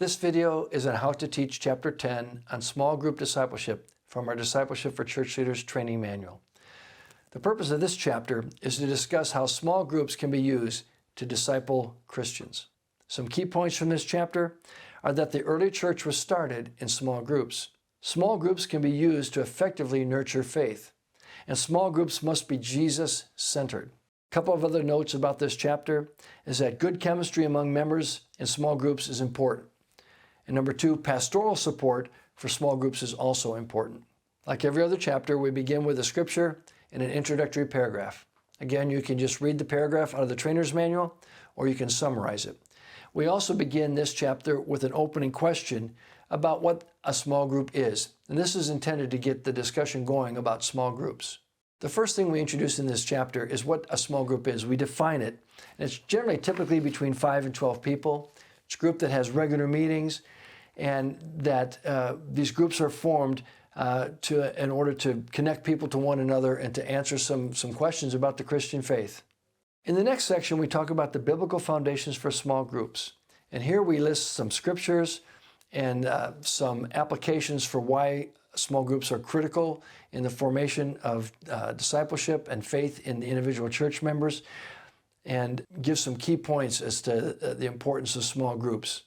This video is on how to teach Chapter 10 on small group discipleship from our Discipleship for Church Leaders training manual. The purpose of this chapter is to discuss how small groups can be used to disciple Christians. Some key points from this chapter are that the early church was started in small groups. Small groups can be used to effectively nurture faith, and small groups must be Jesus-centered. A couple of other notes about this chapter is that good chemistry among members in small groups is important. And number two, pastoral support for small groups is also important. Like every other chapter, we begin with a scripture and an introductory paragraph. Again, you can just read the paragraph out of the trainer's manual, or you can summarize it. We also begin this chapter with an opening question about what a small group is. And this is intended to get the discussion going about small groups. The first thing we introduce in this chapter is what a small group is. We define it. And it's generally typically between 5 and 12 people. It's a group that has regular meetings, and that these groups are formed in order to connect people to one another and to answer some questions about the Christian faith. In the next section, we talk about the biblical foundations for small groups. And here we list some scriptures and some applications for why small groups are critical in the formation of discipleship and faith in the individual church members, and give some key points as to the importance of small groups.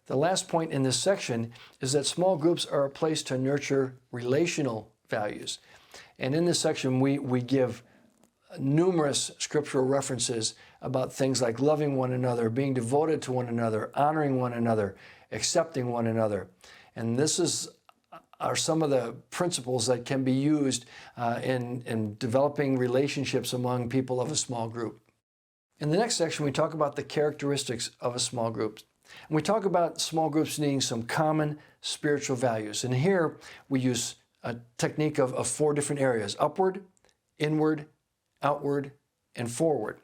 The last point in this section is that small groups are a place to nurture relational values. And in this section, we give numerous scriptural references about things like loving one another, being devoted to one another, honoring one another, accepting one another. And this are some of the principles that can be used in developing relationships among people of a small group. In the next section, we talk about the characteristics of a small group. And we talk about small groups needing some common spiritual values. And here we use a technique of 4 different areas: upward, inward, outward, and forward.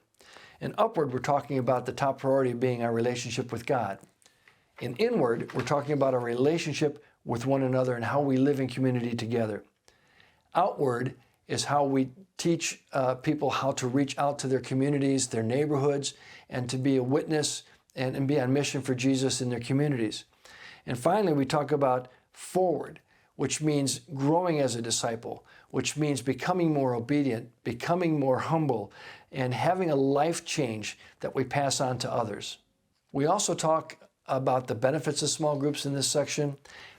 In upward, we're talking about the top priority being our relationship with God. In inward, we're talking about our relationship with one another and how we live in community together. Outward is how we teach people how to reach out to their communities, their neighborhoods, and to be a witness and be on mission for Jesus in their communities. And finally, we talk about forward, which means growing as a disciple, which means becoming more obedient, becoming more humble, and having a life change that we pass on to others. We also talk about the benefits of small groups in this section,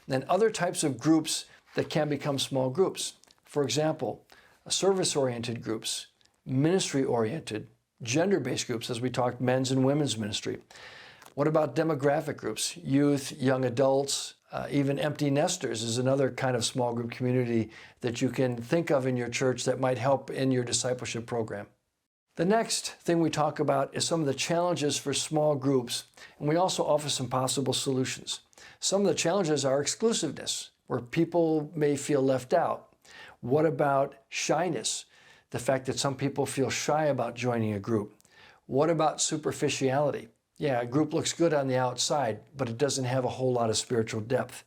and other types of groups that can become small groups. For example, service-oriented groups, ministry-oriented, gender-based groups, as we talked, men's and women's ministry. What about demographic groups? Youth, young adults, even empty nesters is another kind of small group community that you can think of in your church that might help in your discipleship program. The next thing we talk about is some of the challenges for small groups, and we also offer some possible solutions. Some of the challenges are exclusiveness, where people may feel left out. What about shyness? The fact that some people feel shy about joining a group. What about superficiality? Yeah, a group looks good on the outside, but it doesn't have a whole lot of spiritual depth.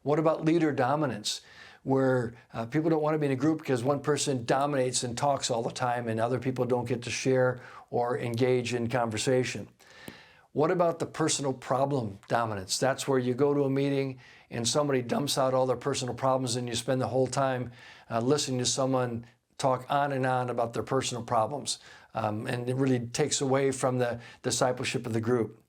What about leader dominance, where people don't want to be in a group because one person dominates and talks all the time and other people don't get to share or engage in conversation? What about the personal problem dominance? That's where you go to a meeting and somebody dumps out all their personal problems and you spend the whole time listening to someone talk on and on about their personal problems. And it really takes away from the discipleship of the group.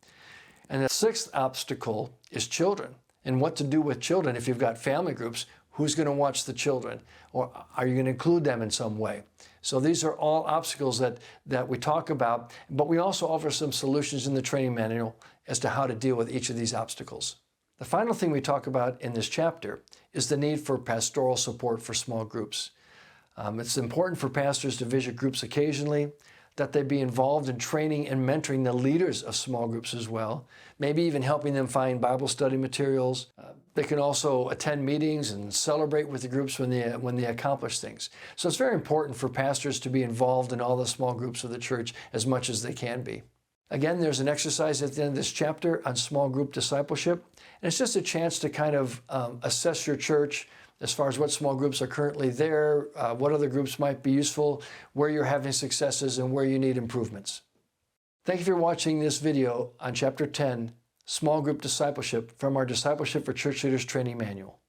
And the sixth obstacle is children, and what to do with children. If you've got family groups, who's going to watch the children? Or are you going to include them in some way? So these are all obstacles that we talk about, but we also offer some solutions in the training manual as to how to deal with each of these obstacles. The final thing we talk about in this chapter is the need for pastoral support for small groups. It's important for pastors to visit groups occasionally, that they be involved in training and mentoring the leaders of small groups as well, maybe even helping them find Bible study materials. They can also attend meetings and celebrate with the groups when they accomplish things. So it's very important for pastors to be involved in all the small groups of the church as much as they can be. Again, there's an exercise at the end of this chapter on small group discipleship, and it's just a chance to kind of assess your church as far as what small groups are currently there, what other groups might be useful, where you're having successes, and where you need improvements. Thank you for watching this video on Chapter 10 Small Group Discipleship from our Discipleship for Church Leaders Training Manual.